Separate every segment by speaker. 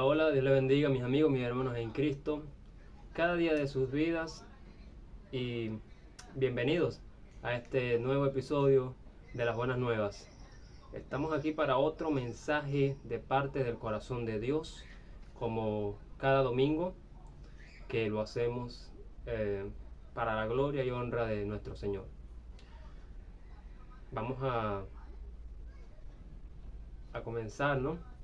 Speaker 1: Hola, Dios le bendiga, mis amigos, mis hermanos en Cristo, cada día de sus vidas, y bienvenidos a este nuevo episodio de las Buenas Nuevas. Estamos aquí para otro mensaje de parte del corazón de Dios, como cada domingo que lo hacemos para la gloria y honra de nuestro Señor. Vamos a comenzar, ¿no?,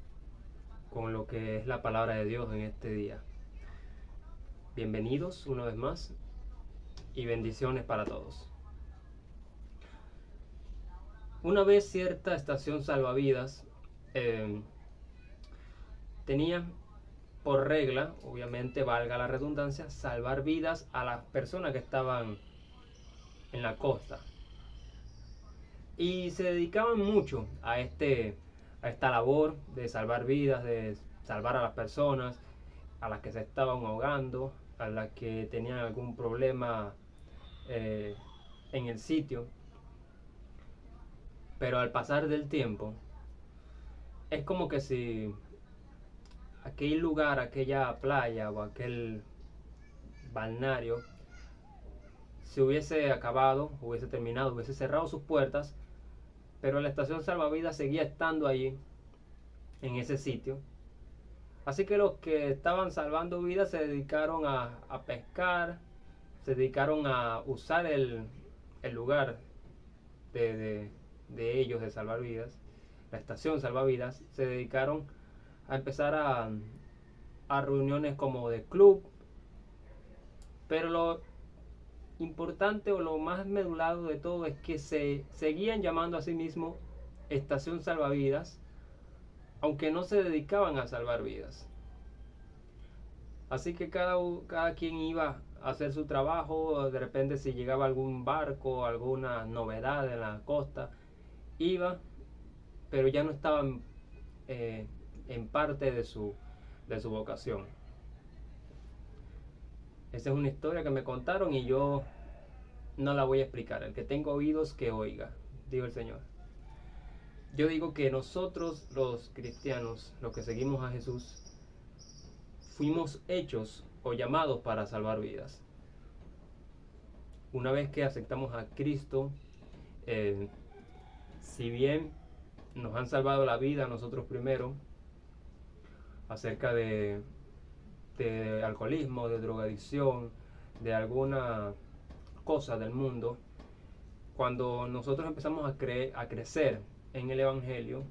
Speaker 1: con lo que es la palabra de Dios en este día. Bienvenidos una vez más y bendiciones para todos. Una vez cierta estación salvavidas tenía por regla, obviamente valga la redundancia, salvar vidas a las personas que estaban en la costa. Y se dedicaban mucho a esta labor de salvar vidas, de salvar a las personas, a las que se estaban ahogando, a las que tenían algún problema en el sitio. Pero al pasar del tiempo, es como que si aquel lugar, aquella playa o aquel balneario se hubiese acabado, hubiese terminado, hubiese cerrado sus puertas, pero la estación salvavidas seguía estando allí, en ese sitio. Así que los que estaban salvando vidas se dedicaron a pescar, se dedicaron a usar el lugar de ellos de salvar vidas, la estación salvavidas, se dedicaron a empezar a reuniones como de club. Pero lo importante o lo más medulado de todo es que se seguían llamando a sí mismos estación salvavidas, aunque no se dedicaban a salvar vidas. Así que cada quien iba a hacer su trabajo. De repente, si llegaba algún barco, alguna novedad en la costa, iba, pero ya no estaban en parte de su vocación. Esa es una historia que me contaron y yo no la voy a explicar. El que tenga oídos, que oiga, dijo el Señor. Yo digo que nosotros, los cristianos, los que seguimos a Jesús, fuimos hechos o llamados para salvar vidas. Una vez que aceptamos a Cristo, si bien nos han salvado la vida a nosotros primero, acerca de alcoholismo, de drogadicción, de alguna cosa del mundo, cuando nosotros empezamos a crecer en el Evangelio,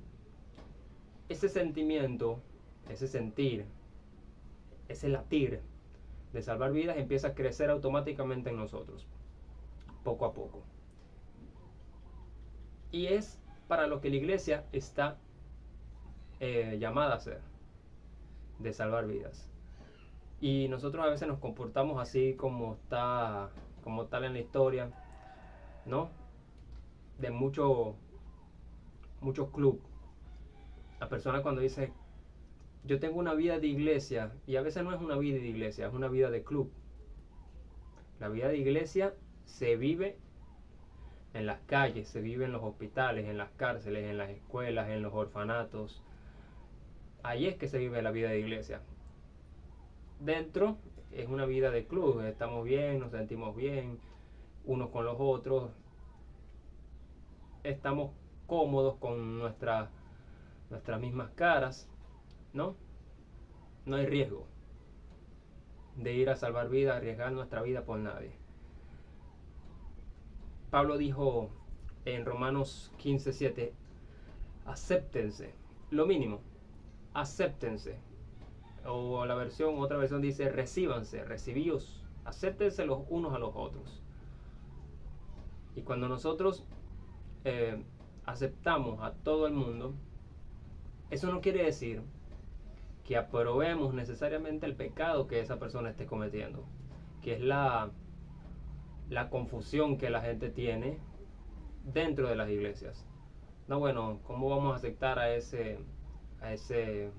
Speaker 1: ese sentimiento, ese sentir, ese latir de salvar vidas empieza a crecer automáticamente en nosotros, poco a poco. Y es para lo que la iglesia está llamada a hacer, de salvar vidas. Y nosotros a veces nos comportamos así como tal en la historia, ¿no?, de muchos clubes. La persona cuando dice, yo tengo una vida de iglesia, y a veces no es una vida de iglesia, es una vida de club. La vida de iglesia se vive en las calles, se vive en los hospitales, en las cárceles, en las escuelas, en los orfanatos. Ahí es que se vive la vida de iglesia. Dentro es una vida de club, estamos bien, nos sentimos bien unos con los otros, estamos cómodos con nuestras mismas caras, ¿no? No hay riesgo de ir a salvar vidas, arriesgar nuestra vida por nadie. Pablo dijo en Romanos 15:7, acéptense, lo mínimo, acéptense O otra versión dice, recíbanse, recibíos, acéptense los unos a los otros. Y cuando nosotros aceptamos a todo el mundo, eso no quiere decir que aprobemos necesariamente el pecado que esa persona esté cometiendo, que es la confusión que la gente tiene dentro de las iglesias. No, bueno, ¿cómo vamos a aceptar a ese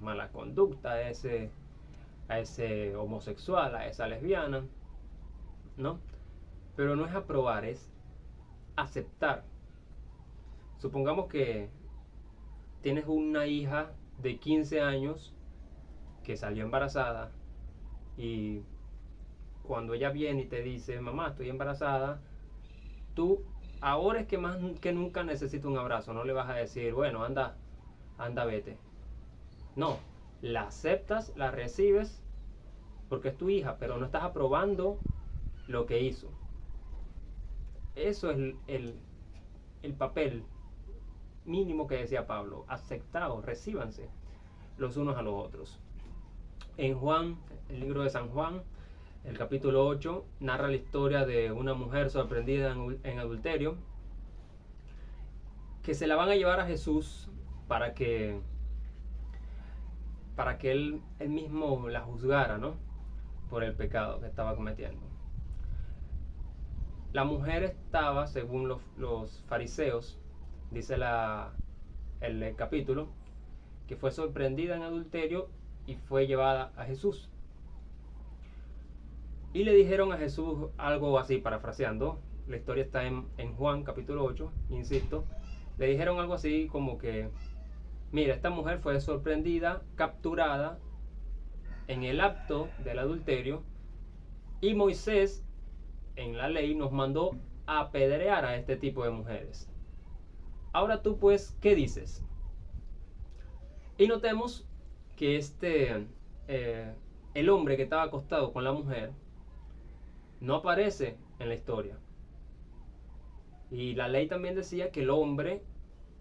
Speaker 1: mala conducta, a ese homosexual, a esa lesbiana? ¿No? Pero no es aprobar, es aceptar. Supongamos que tienes una hija de 15 años que salió embarazada y cuando ella viene y te dice, mamá, estoy embarazada, tú ahora es que más que nunca necesita un abrazo. No le vas a decir, bueno, anda, vete. No, la aceptas, la recibes porque es tu hija, pero no estás aprobando lo que hizo. Eso es el papel mínimo que decía Pablo. Aceptaos, recíbanse los unos a los otros. En Juan, el libro de San Juan, el capítulo 8, narra la historia de una mujer sorprendida en adulterio, que se la van a llevar a Jesús para que él mismo la juzgara, ¿no? Por el pecado que estaba cometiendo. La mujer estaba, según los fariseos, dice el capítulo, que fue sorprendida en adulterio y fue llevada a Jesús. Y le dijeron a Jesús algo así, parafraseando, la historia está en Juan capítulo 8, insisto, le dijeron algo así como que, mira, esta mujer fue sorprendida, capturada en el acto del adulterio, y Moisés en la ley nos mandó a apedrear a este tipo de mujeres. Ahora tú pues, ¿qué dices? Y notemos que el hombre que estaba acostado con la mujer no aparece en la historia. Y la ley también decía que el hombre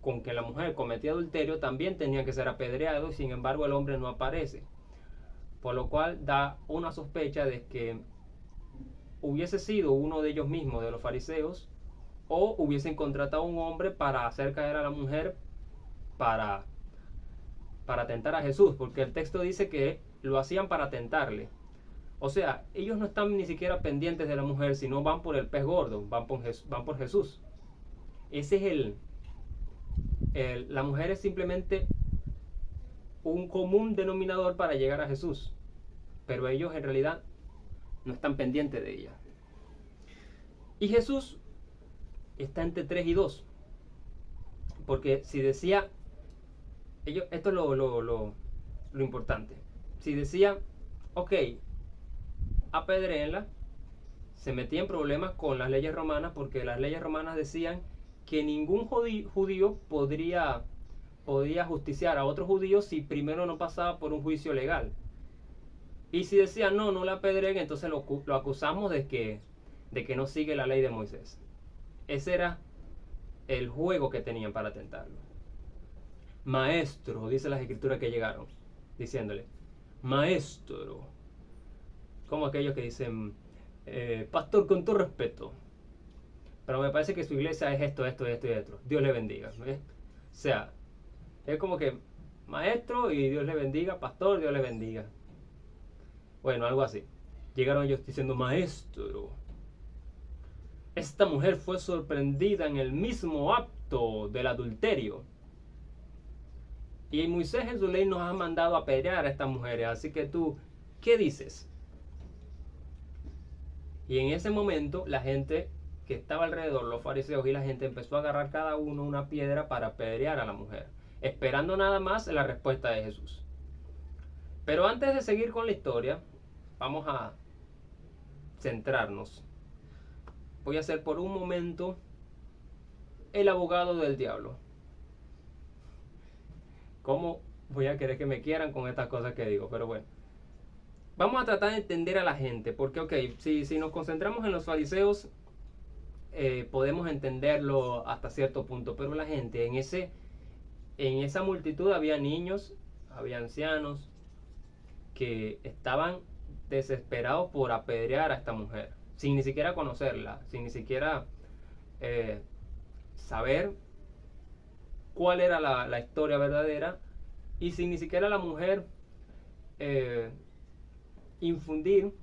Speaker 1: con que la mujer cometía adulterio también tenía que ser apedreado, y sin embargo el hombre no aparece. Por lo cual da una sospecha de que hubiese sido uno de ellos mismos, de los fariseos, o hubiesen contratado a un hombre para hacer caer a la mujer para tentar a Jesús, porque el texto dice que lo hacían para tentarle. O sea, ellos no están ni siquiera pendientes de la mujer, sino van por el pez gordo, van por Jesús. Ese es la mujer es simplemente un común denominador para llegar a Jesús, pero ellos en realidad no están pendientes de ella. Y Jesús está entre 3 y 2, porque si decía, esto es lo importante, si decía, ok, apedréenla, se metía en problemas con las leyes romanas, porque las leyes romanas decían que ningún judío podía justiciar a otro judío si primero no pasaba por un juicio legal. Y si decían no la apedreen, entonces lo acusamos de que no sigue la ley de Moisés. Ese era el juego que tenían para tentarlo. Maestro, dice las escrituras que llegaron, diciéndole, maestro, como aquellos que dicen, pastor, con todo respeto, pero me parece que su iglesia es esto y esto. Dios le bendiga. ¿Ves? O sea, es como que maestro y Dios le bendiga, pastor, Dios le bendiga. Bueno, algo así. Llegaron ellos diciendo, maestro, esta mujer fue sorprendida en el mismo acto del adulterio. Y Moisés en su ley nos ha mandado a apedrear a estas mujeres. Así que tú, ¿qué dices? Y en ese momento la gente que estaba alrededor, los fariseos y la gente, empezó a agarrar cada uno una piedra para apedrear a la mujer, esperando nada más la respuesta de Jesús. Pero antes de seguir con la historia, vamos a centrarnos. Voy a ser por un momento el abogado del diablo. ¿Cómo voy a querer que me quieran con estas cosas que digo? Pero bueno, vamos a tratar de entender a la gente, porque ok, si nos concentramos en los fariseos, podemos entenderlo hasta cierto punto, pero la gente, en esa multitud había niños, había ancianos, que estaban desesperados por apedrear a esta mujer, sin ni siquiera conocerla, sin ni siquiera saber cuál era la historia verdadera, y sin ni siquiera la mujer infundir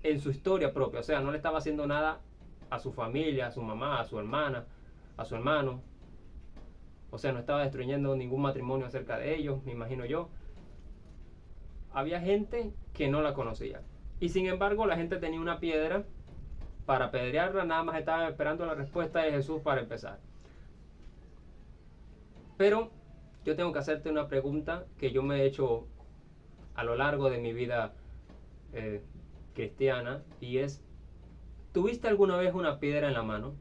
Speaker 1: en su historia propia. O sea, no le estaba haciendo nada a su familia, a su mamá, a su hermana, a su hermano. O sea, no estaba destruyendo ningún matrimonio acerca de ellos, me imagino yo. Había gente que no la conocía. Y sin embargo, la gente tenía una piedra para apedrearla, nada más estaban esperando la respuesta de Jesús para empezar. Pero yo tengo que hacerte una pregunta que yo me he hecho a lo largo de mi vida cristiana, y es: ¿tuviste alguna vez una piedra en la mano?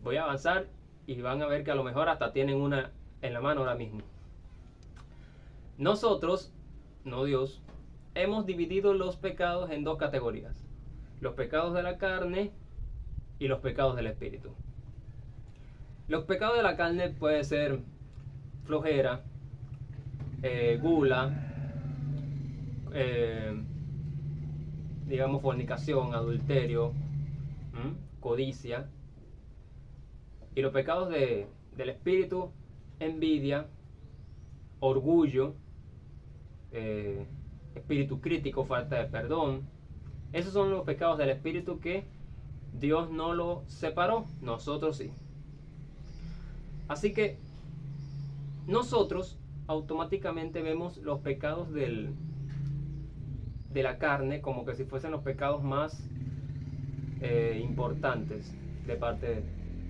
Speaker 1: Voy a avanzar y van a ver que a lo mejor hasta tienen una en la mano ahora mismo. Nosotros, no Dios, hemos dividido los pecados en dos categorías: los pecados de la carne y los pecados del espíritu. Los pecados de la carne pueden ser flojera, gula, digamos fornicación, adulterio, codicia. Y los pecados del espíritu: envidia, orgullo, espíritu crítico, falta de perdón. Esos son los pecados del espíritu que Dios no los separó, nosotros sí. Así que nosotros automáticamente vemos los pecados de la carne como que si fuesen los pecados más importantes de parte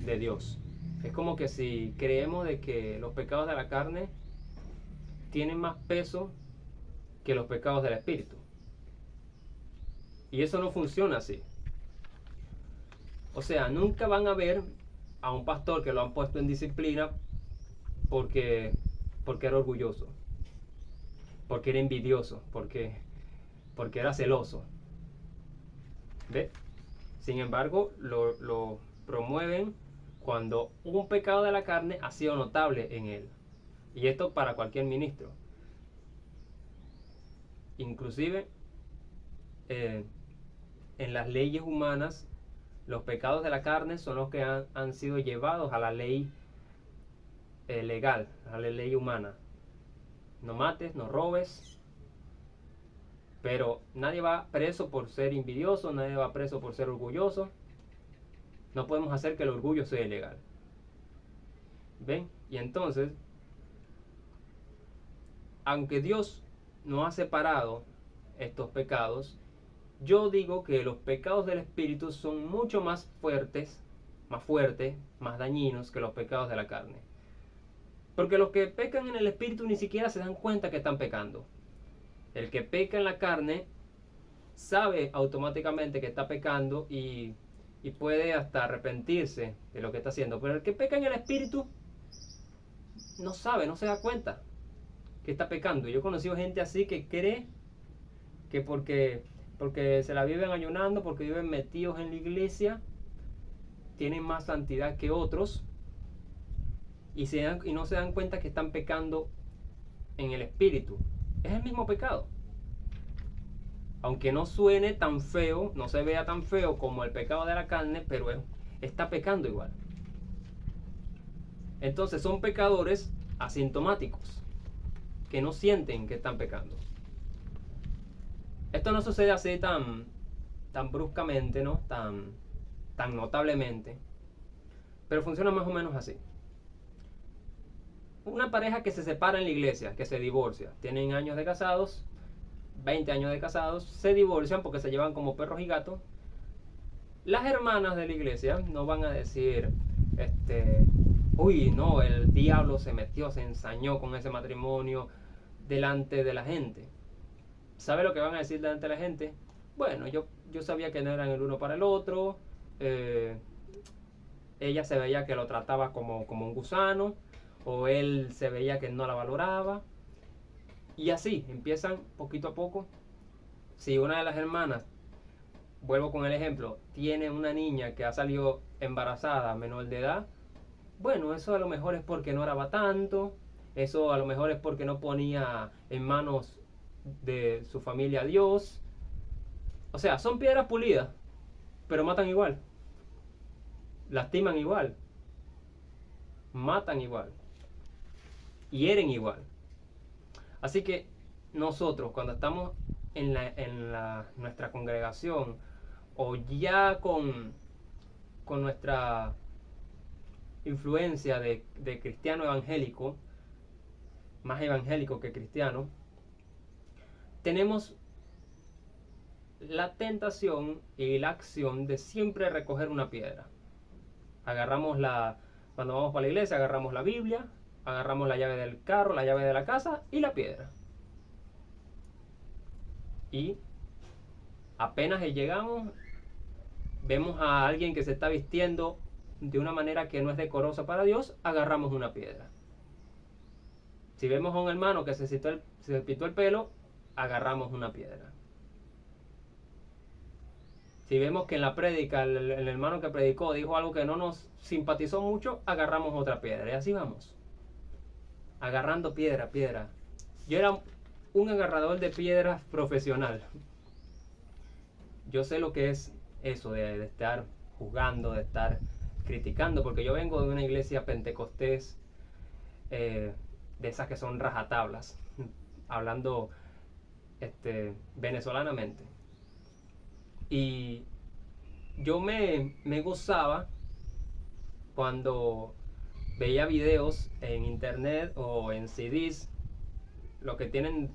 Speaker 1: de Dios. Es como que si creemos de que los pecados de la carne tienen más peso que los pecados del espíritu. Y eso no funciona así. O sea, nunca van a ver a un pastor que lo han puesto en disciplina porque era orgulloso, porque era envidioso, porque era celoso. ¿Ve? Sin embargo, lo promueven cuando un pecado de la carne ha sido notable en él. Y esto para cualquier ministro. Inclusive en las leyes humanas, los pecados de la carne son los que han sido llevados a la ley legal, a la ley humana. No mates, no robes. Pero nadie va preso por ser envidioso, nadie va preso por ser orgulloso. No podemos hacer que el orgullo sea ilegal. ¿Ven? Y entonces, aunque Dios no ha separado estos pecados, yo digo que los pecados del espíritu son mucho más fuertes, más dañinos que los pecados de la carne. Porque los que pecan en el espíritu ni siquiera se dan cuenta que están pecando. El que peca en la carne sabe automáticamente que está pecando y puede hasta arrepentirse de lo que está haciendo. Pero el que peca en el espíritu no sabe, no se da cuenta que está pecando. Yo he conocido gente así que cree que porque se la viven ayunando, porque viven metidos en la iglesia, tienen más santidad que otros, y no se dan cuenta que están pecando en el espíritu. Es el mismo pecado. Aunque no suene tan feo, no se vea tan feo como el pecado de la carne, pero está pecando igual. Entonces son pecadores asintomáticos, que no sienten que están pecando. Esto no sucede así tan bruscamente, ¿no? Tan notablemente. Pero funciona más o menos así. Una pareja que se separa en la iglesia, que se divorcia, tienen años de casados, 20 años de casados, se divorcian porque se llevan como perros y gatos. Las hermanas de la iglesia no van a decir, uy, no, el diablo se metió, se ensañó con ese matrimonio delante de la gente. ¿Sabe lo que van a decir delante de la gente? Bueno, yo sabía que no eran el uno para el otro. Ella se veía que lo trataba como un gusano, o él se veía que no la valoraba. Y así empiezan poquito a poco. Si una de las hermanas, vuelvo con el ejemplo, tiene una niña que ha salido embarazada menor de edad, bueno, eso a lo mejor es porque no oraba tanto, Eso a lo mejor es porque no ponía en manos de su familia a Dios. O sea, son piedras pulidas, pero matan igual, lastiman igual, matan igual, hieren igual. Así que nosotros cuando estamos en nuestra congregación o ya con nuestra influencia de cristiano evangélico, más evangélico que cristiano, tenemos la tentación y la acción de siempre recoger una piedra. Cuando vamos para la iglesia, agarramos la Biblia, agarramos la llave del carro, la llave de la casa y la piedra. Y apenas llegamos, vemos a alguien que se está vistiendo de una manera que no es decorosa para Dios, agarramos una piedra. Si vemos a un hermano que se pintó el pelo, agarramos una piedra. Si vemos que en la prédica el hermano que predicó dijo algo que no nos simpatizó mucho, agarramos otra piedra. Y así vamos, agarrando piedra. Yo era un agarrador de piedras profesional. Yo sé lo que es eso de estar juzgando, de estar criticando, porque yo vengo de una iglesia pentecostés, de esas que son rajatablas, hablando venezolanamente. Y yo me gozaba cuando veía videos en internet o en CDs. Los que tienen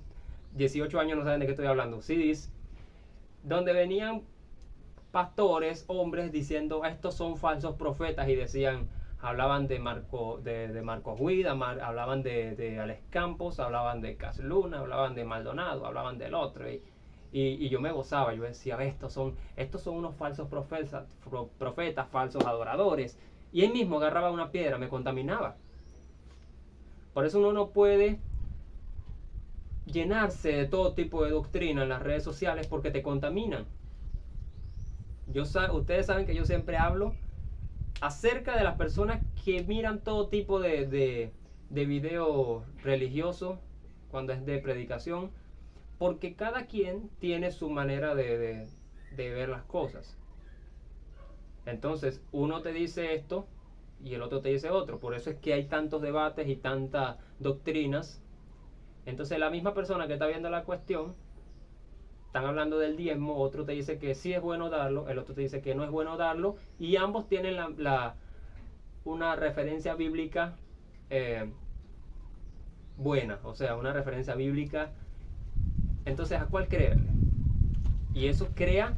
Speaker 1: 18 años no saben de qué estoy hablando. CDs donde venían pastores, hombres, diciendo estos son falsos profetas, y hablaban de Marcos Witt, hablaban de Alex Campos, hablaban de Cas Luna, hablaban de Maldonado, hablaban del otro, y yo me gozaba. Yo decía, estos son unos falsos profetas, falsos adoradores, y él mismo agarraba una piedra, me contaminaba. Por eso uno no puede llenarse de todo tipo de doctrina en las redes sociales, porque te contaminan. Ustedes saben que yo siempre hablo acerca de las personas que miran todo tipo de video religioso cuando es de predicación, porque cada quien tiene su manera de ver las cosas. Entonces uno te dice esto y el otro te dice otro. Por eso es que hay tantos debates y tantas doctrinas. Entonces la misma persona que está viendo la cuestión, están hablando del diezmo, otro te dice que sí es bueno darlo, el otro te dice que no es bueno darlo, y ambos tienen una referencia bíblica buena, o sea, una referencia bíblica. Entonces, ¿a cuál creerle? Y eso crea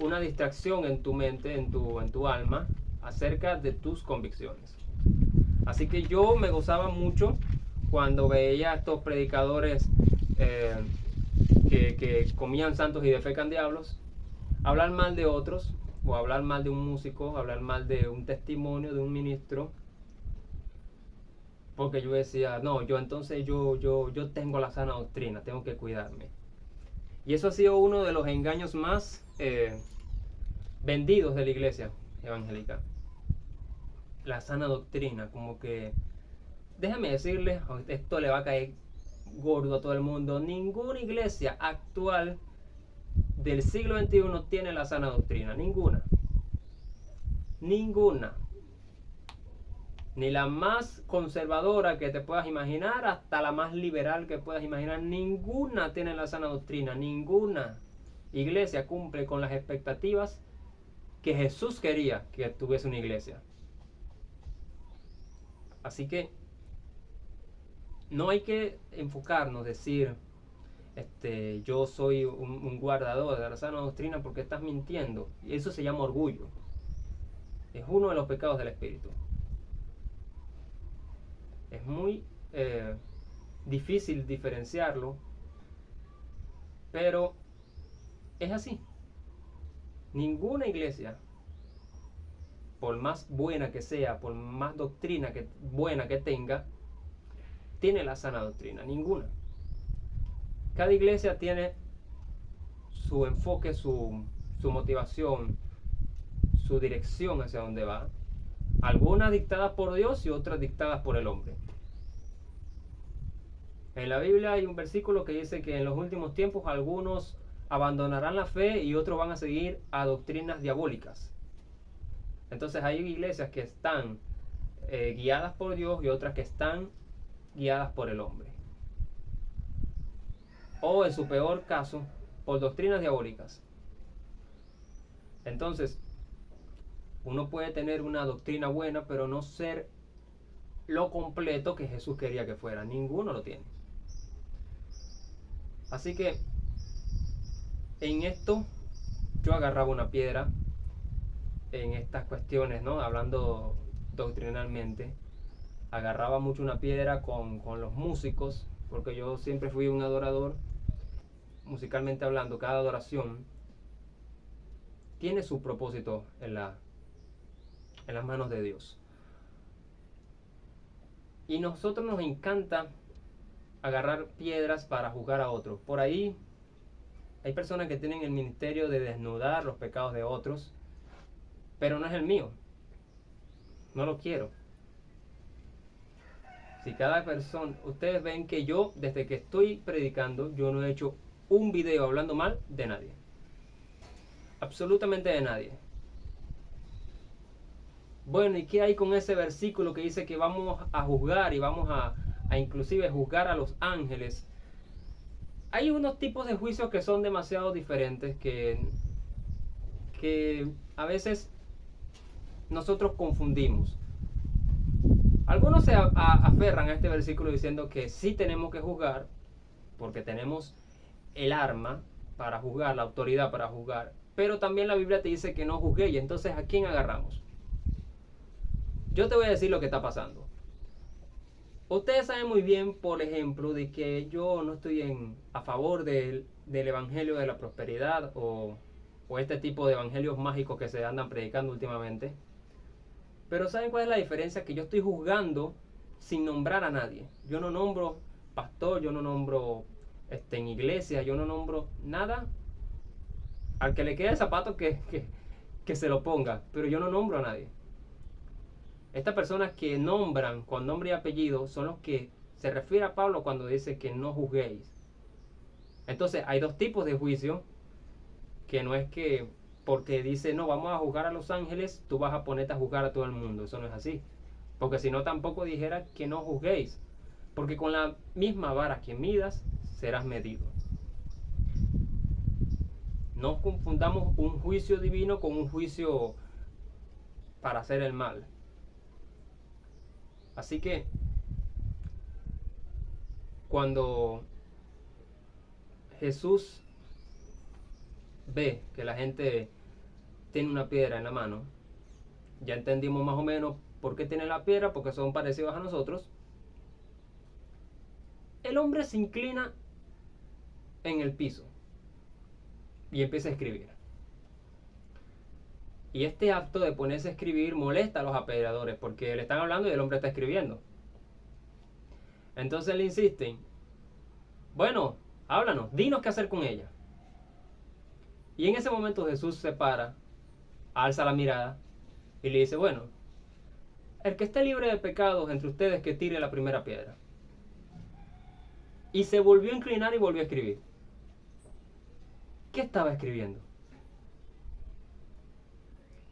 Speaker 1: una distracción en tu mente, en tu alma, acerca de tus convicciones. Así que yo me gozaba mucho cuando veía a estos predicadores que comían santos y defecan diablos, hablar mal de otros, o hablar mal de un músico, hablar mal de un testimonio de un ministro, porque yo decía, no, yo tengo la sana doctrina, tengo que cuidarme. Y eso ha sido uno de los engaños más vendidos de la iglesia evangélica. La sana doctrina, como que, déjame decirles, esto le va a caer gordo a todo el mundo, ninguna iglesia actual del siglo XXI tiene la sana doctrina, ninguna. Ni la más conservadora que te puedas imaginar, hasta la más liberal que puedas imaginar, ninguna tiene la sana doctrina, ninguna iglesia cumple con las expectativas que Jesús quería que tuviese una iglesia. Así que no hay que enfocarnos, decir, yo soy un guardador de la sana doctrina, porque estás mintiendo. Y eso se llama orgullo. Es uno de los pecados del espíritu. Es muy difícil diferenciarlo, pero es así. Ninguna iglesia, por más buena que sea, por más doctrina buena que tenga, tiene la sana doctrina, ninguna. Cada iglesia tiene su enfoque, su motivación, su dirección hacia dónde va. Algunas dictadas por Dios y otras dictadas por el hombre. En la Biblia hay un versículo que dice que en los últimos tiempos algunos abandonarán la fe y otros van a seguir a doctrinas diabólicas. Entonces hay iglesias que están guiadas por Dios y otras que están guiadas por el hombre. O en su peor caso, por doctrinas diabólicas. Entonces, uno puede tener una doctrina buena, pero no ser lo completo que Jesús quería que fuera. Ninguno lo tiene. Así que, en esto, yo agarraba una piedra, en estas cuestiones, ¿no? Hablando doctrinalmente, agarraba mucho una piedra con los músicos, porque yo siempre fui un adorador. Musicalmente hablando, cada adoración tiene su propósito en las manos de Dios. Y nosotros nos encanta agarrar piedras para juzgar a otros. Por ahí hay personas que tienen el ministerio de desnudar los pecados de otros, pero no es el mío. No lo quiero. Si cada persona, ustedes ven que yo, desde que estoy predicando, yo no he hecho un video hablando mal de nadie. Absolutamente de nadie. Bueno, ¿y qué hay con ese versículo que dice que vamos a juzgar y vamos a inclusive juzgar a los ángeles? Hay unos tipos de juicios que son demasiado diferentes que a veces nosotros confundimos. Algunos se aferran a este versículo diciendo que sí tenemos que juzgar porque tenemos el arma para juzgar, la autoridad para juzgar, pero también la Biblia te dice que no juzguéis. Entonces, ¿a quién agarramos? Yo te voy a decir lo que está pasando. Ustedes saben muy bien, por ejemplo, de que yo no estoy a favor del evangelio de la prosperidad o este tipo de evangelios mágicos que se andan predicando últimamente. Pero ¿saben cuál es la diferencia? Que yo estoy juzgando sin nombrar a nadie. Yo no nombro pastor, yo no nombro en iglesia, yo no nombro nada. Al que le quede el zapato que se lo ponga, pero yo no nombro a nadie. Estas personas que nombran con nombre y apellido son los que se refiere a Pablo cuando dice que no juzguéis. Entonces hay dos tipos de juicio, que no es que porque dice no, vamos a juzgar a los ángeles, tú vas a ponerte a juzgar a todo el mundo. Eso no es así. Porque si no, tampoco dijera que no juzguéis. Porque con la misma vara que midas, serás medido. No confundamos un juicio divino con un juicio para hacer el mal. Así que cuando Jesús ve que la gente tiene una piedra en la mano, ya entendimos más o menos por qué tienen la piedra, porque son parecidos a nosotros. El hombre se inclina en el piso y empieza a escribir. Y este acto de ponerse a escribir molesta a los apedreadores porque le están hablando y el hombre está escribiendo. Entonces le insisten, bueno, háblanos, dinos qué hacer con ella. Y en ese momento Jesús se para, alza la mirada y le dice, bueno, el que esté libre de pecados entre ustedes que tire la primera piedra. Y se volvió a inclinar y volvió a escribir. ¿Qué estaba escribiendo?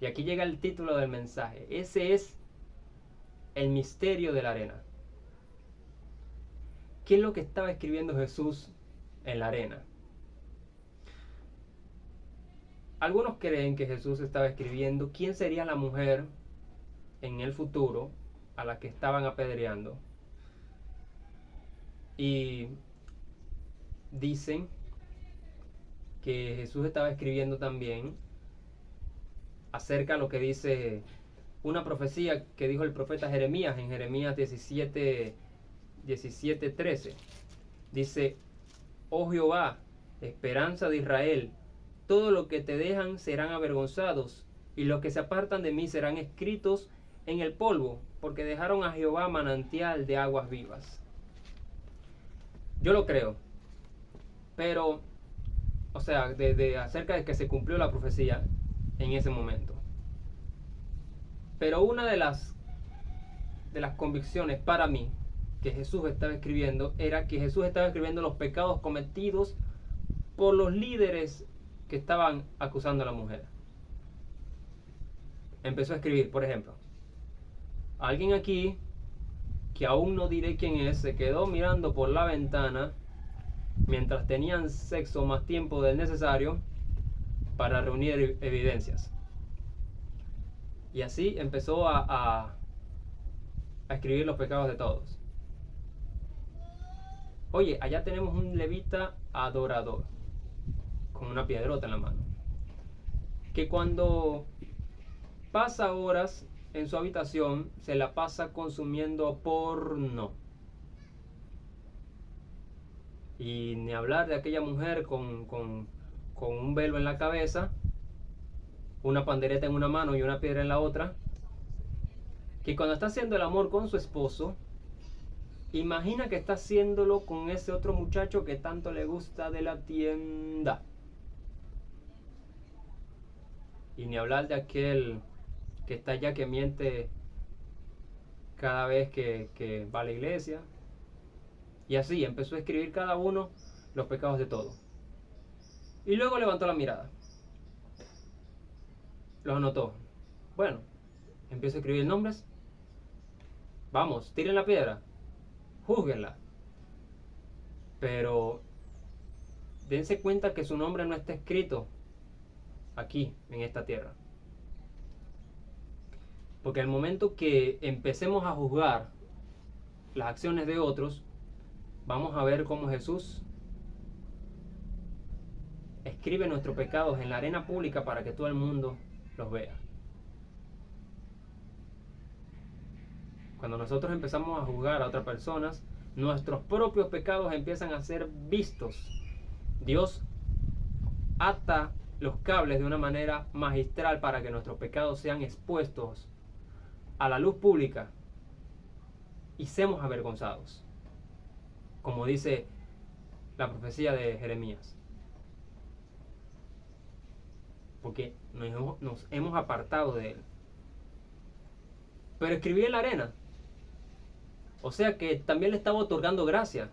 Speaker 1: Y aquí llega el título del mensaje. Ese es el misterio de la arena. ¿Qué es lo que estaba escribiendo Jesús en la arena? Algunos creen que Jesús estaba escribiendo quién sería la mujer en el futuro a la que estaban apedreando. Y dicen que Jesús estaba escribiendo también acerca de lo que dice una profecía que dijo el profeta Jeremías en Jeremías 17:13. Dice, oh Jehová, esperanza de Israel, todo lo que te dejan serán avergonzados, y los que se apartan de mí serán escritos en el polvo, porque dejaron a Jehová manantial de aguas vivas. Yo lo creo, pero, o sea, acerca de que se cumplió la profecía en ese momento. Pero una de las convicciones para mí que Jesús estaba escribiendo era que Jesús estaba escribiendo los pecados cometidos por los líderes que estaban acusando a la mujer. Empezó a escribir, por ejemplo, alguien aquí, que aún no diré quién es, se quedó mirando por la ventana mientras tenían sexo más tiempo del necesario para reunir evidencias. Y así empezó a escribir los pecados de todos. Oye, allá tenemos un levita adorador con una piedrota en la mano, que cuando pasa horas en su habitación se la pasa consumiendo porno. Y ni hablar de aquella mujer con un velo en la cabeza, una pandereta en una mano y una piedra en la otra, que cuando está haciendo el amor con su esposo, imagina que está haciéndolo con ese otro muchacho que tanto le gusta de la tienda. Y ni hablar de aquel que está allá, que miente cada vez que va a la iglesia. Y así empezó a escribir cada uno los pecados de todos. Y luego levantó la mirada. Los anotó. Bueno, empiezo a escribir nombres. Vamos, tiren la piedra. Júzguenla. Pero dense cuenta que su nombre no está escrito aquí, en esta tierra. Porque al momento que empecemos a juzgar las acciones de otros, vamos a ver cómo Jesús escribe nuestros pecados en la arena pública para que todo el mundo los vea. Cuando nosotros empezamos a juzgar a otras personas, nuestros propios pecados empiezan a ser vistos. Dios ata los cables de una manera magistral para que nuestros pecados sean expuestos a la luz pública y seamos avergonzados, como dice la profecía de Jeremías, porque nos hemos apartado de él. Pero escribí en la arena, o sea que también le estaba otorgando gracia,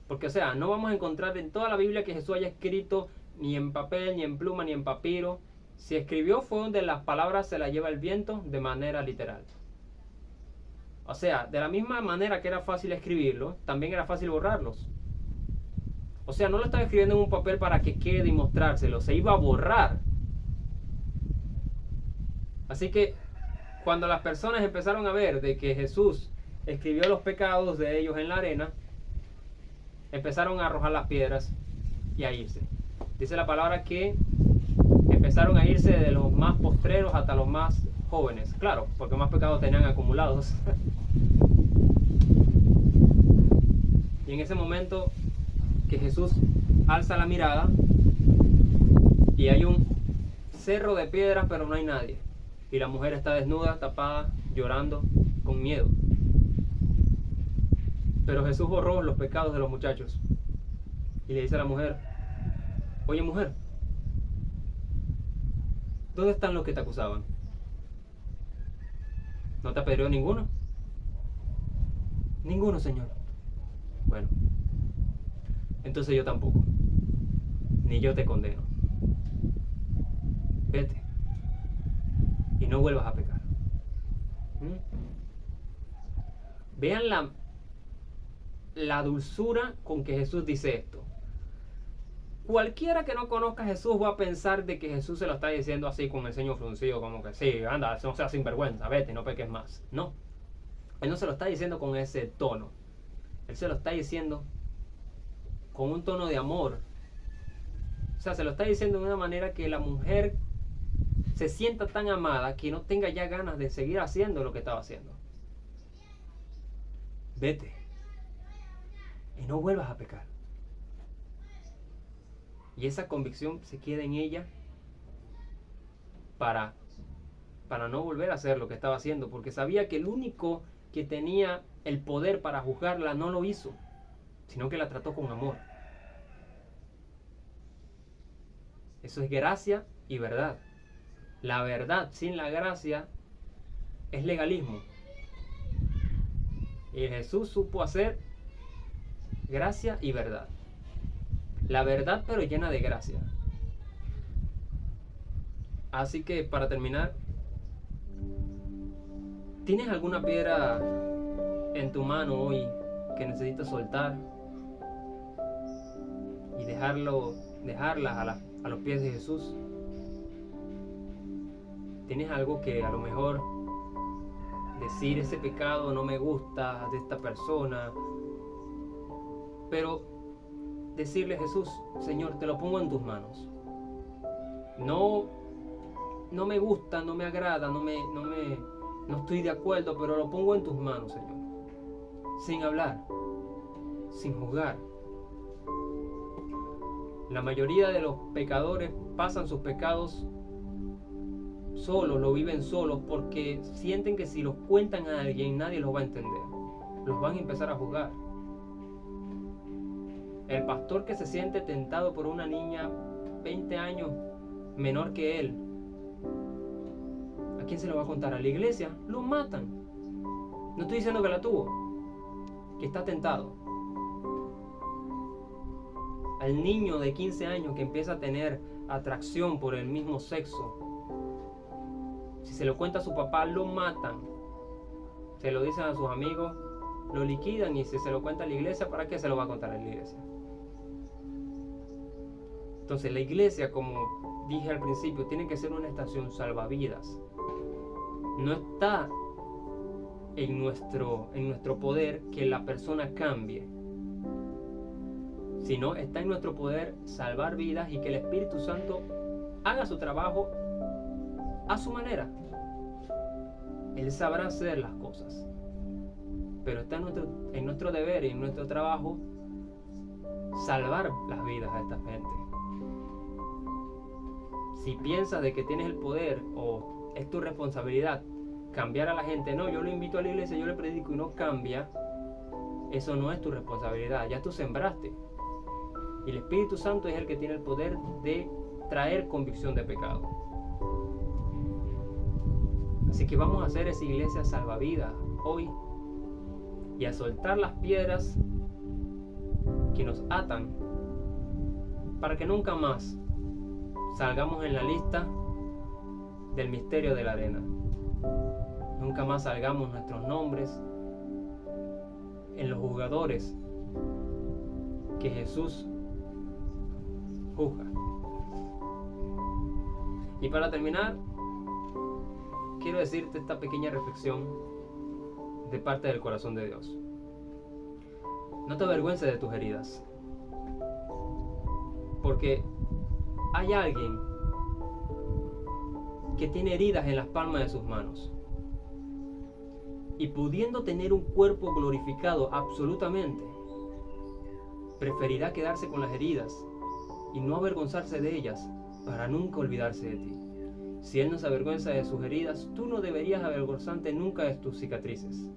Speaker 1: porque o sea, no vamos a encontrar en toda la Biblia que Jesús haya escrito ni en papel, ni en pluma, ni en papiro. Si escribió fue donde las palabras se las lleva el viento de manera literal. O sea, de la misma manera que era fácil escribirlo, también era fácil borrarlos. O sea, no lo estaba escribiendo en un papel para que quede y mostrárselo, se iba a borrar. Así que cuando las personas empezaron a ver de que Jesús escribió los pecados de ellos en la arena, empezaron a arrojar las piedras y a irse. Dice la palabra que empezaron a irse de los más postreros hasta los más jóvenes. Claro, porque más pecados tenían acumulados. Y en ese momento que Jesús alza la mirada y hay un cerro de piedras, pero no hay nadie. Y la mujer está desnuda, tapada, llorando, con miedo. Pero Jesús borró los pecados de los muchachos. Y le dice a la mujer: oye, mujer, ¿dónde están los que te acusaban? ¿No te apedreó ninguno? Ninguno, Señor. Bueno, entonces yo tampoco. Ni yo te condeno. Vete y no vuelvas a pecar. Vean la dulzura con que Jesús dice esto. Cualquiera que no conozca a Jesús va a pensar de que Jesús se lo está diciendo así con el ceño fruncido, como que sí, anda, no seas sinvergüenza, vete, no peques más. No, Él no se lo está diciendo con ese tono. Él se lo está diciendo con un tono de amor. O sea, se lo está diciendo de una manera que la mujer se sienta tan amada que no tenga ya ganas de seguir haciendo lo que estaba haciendo. Vete y no vuelvas a pecar. Y esa convicción se queda en ella para no volver a hacer lo que estaba haciendo, porque sabía que el único que tenía el poder para juzgarla no lo hizo, sino que la trató con amor. Eso es gracia y verdad. La verdad sin la gracia es legalismo. Y Jesús supo hacer gracia y verdad. La verdad pero llena de gracia. Así que para terminar, ¿tienes alguna piedra en tu mano hoy que necesitas soltar y dejarla a los pies de Jesús? ¿Tienes algo que a lo mejor decir, ese pecado no me gusta de esta persona? Pero decirle, Jesús, Señor, te lo pongo en tus manos. No me gusta, no me agrada, no estoy de acuerdo, pero lo pongo en tus manos, Señor. Sin hablar, sin juzgar. La mayoría de los pecadores pasan sus pecados solos, lo viven solos, porque sienten que si los cuentan a alguien nadie los va a entender. Los van a empezar a juzgar. El pastor que se siente tentado por una niña 20 años menor que él, ¿a quién se lo va a contar? ¿A la iglesia? Lo matan. No estoy diciendo que la tuvo, que está tentado. Al niño de 15 años que empieza a tener atracción por el mismo sexo, si se lo cuenta a su papá, lo matan. Se lo dicen a sus amigos, lo liquidan, y si se lo cuenta a la iglesia, ¿para qué se lo va a contar a la iglesia? Entonces la iglesia, como dije al principio, tiene que ser una estación salvavidas. No está en nuestro poder que la persona cambie, sino está en nuestro poder salvar vidas y que el Espíritu Santo haga su trabajo a su manera. Él sabrá hacer las cosas, pero está en nuestro deber y en nuestro trabajo salvar las vidas a esta gente. Si piensas de que tienes el poder o es tu responsabilidad cambiar a la gente, no, yo lo invito a la iglesia, yo le predico y no cambia, eso no es tu responsabilidad, ya tú sembraste. Y el Espíritu Santo es el que tiene el poder de traer convicción de pecado. Así que vamos a hacer esa iglesia salvavidas hoy y a soltar las piedras que nos atan para que nunca más salgamos en la lista del misterio de la arena. Nunca más salgamos nuestros nombres en los juzgadores que Jesús juzga. Y para terminar, quiero decirte esta pequeña reflexión de parte del corazón de Dios. No te avergüences de tus heridas, porque hay alguien que tiene heridas en las palmas de sus manos, y pudiendo tener un cuerpo glorificado absolutamente, preferirá quedarse con las heridas y no avergonzarse de ellas para nunca olvidarse de ti. Si Él no se avergüenza de sus heridas, tú no deberías avergonzarte nunca de tus cicatrices.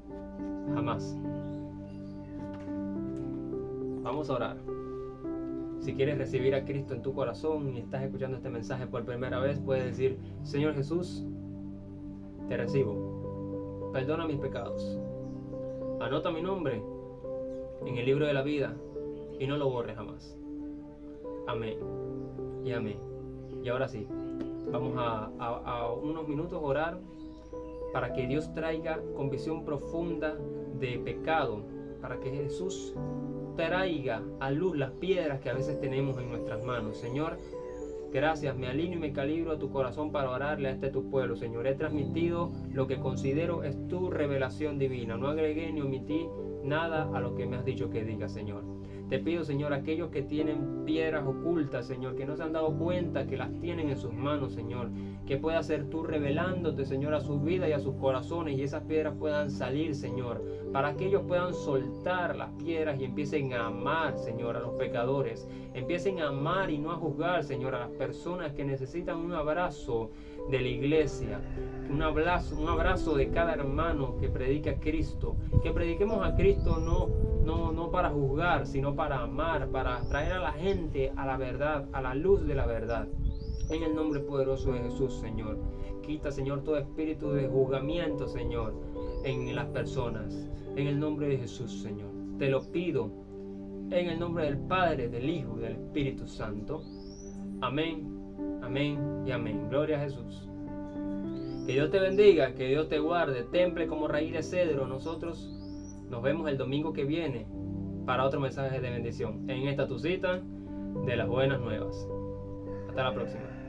Speaker 1: Jamás. Vamos a orar. Si quieres recibir a Cristo en tu corazón y estás escuchando este mensaje por primera vez, puedes decir: Señor Jesús, te recibo. Perdona mis pecados. Anota mi nombre en el libro de la vida y no lo borres jamás. Amén y amén. Y ahora sí, vamos a unos minutos orar para que Dios traiga convicción profunda de pecado, para que Jesús traiga a luz las piedras que a veces tenemos en nuestras manos. Señor, gracias, me alineo y me calibro a tu corazón para orarle a tu pueblo. Señor, he transmitido lo que considero es tu revelación divina. No agregué ni omití nada a lo que me has dicho que diga, Señor. Te pido, Señor, aquellos que tienen piedras ocultas, Señor, que no se han dado cuenta que las tienen en sus manos, Señor, que pueda ser tú revelándote, Señor, a sus vidas y a sus corazones, y esas piedras puedan salir, Señor, para que ellos puedan soltar las piedras y empiecen a amar, Señor, a los pecadores, empiecen a amar y no a juzgar, Señor, a las personas que necesitan un abrazo de la iglesia, un abrazo de cada hermano que predique a Cristo, que prediquemos a Cristo no para juzgar, sino para amar, para traer a la gente a la verdad, a la luz de la verdad. En el nombre poderoso de Jesús, Señor. Quita, Señor, todo espíritu de juzgamiento, Señor, en las personas. en el nombre de Jesús, Señor. Te lo pido en el nombre del Padre, del Hijo y del Espíritu Santo. Amén, amén y amén. Gloria a Jesús. Que Dios te bendiga, que Dios te guarde, temple como raíz de cedro. Nosotros nos vemos el domingo que viene para otro mensaje de bendición en esta tu cita de las buenas nuevas. Hasta la próxima.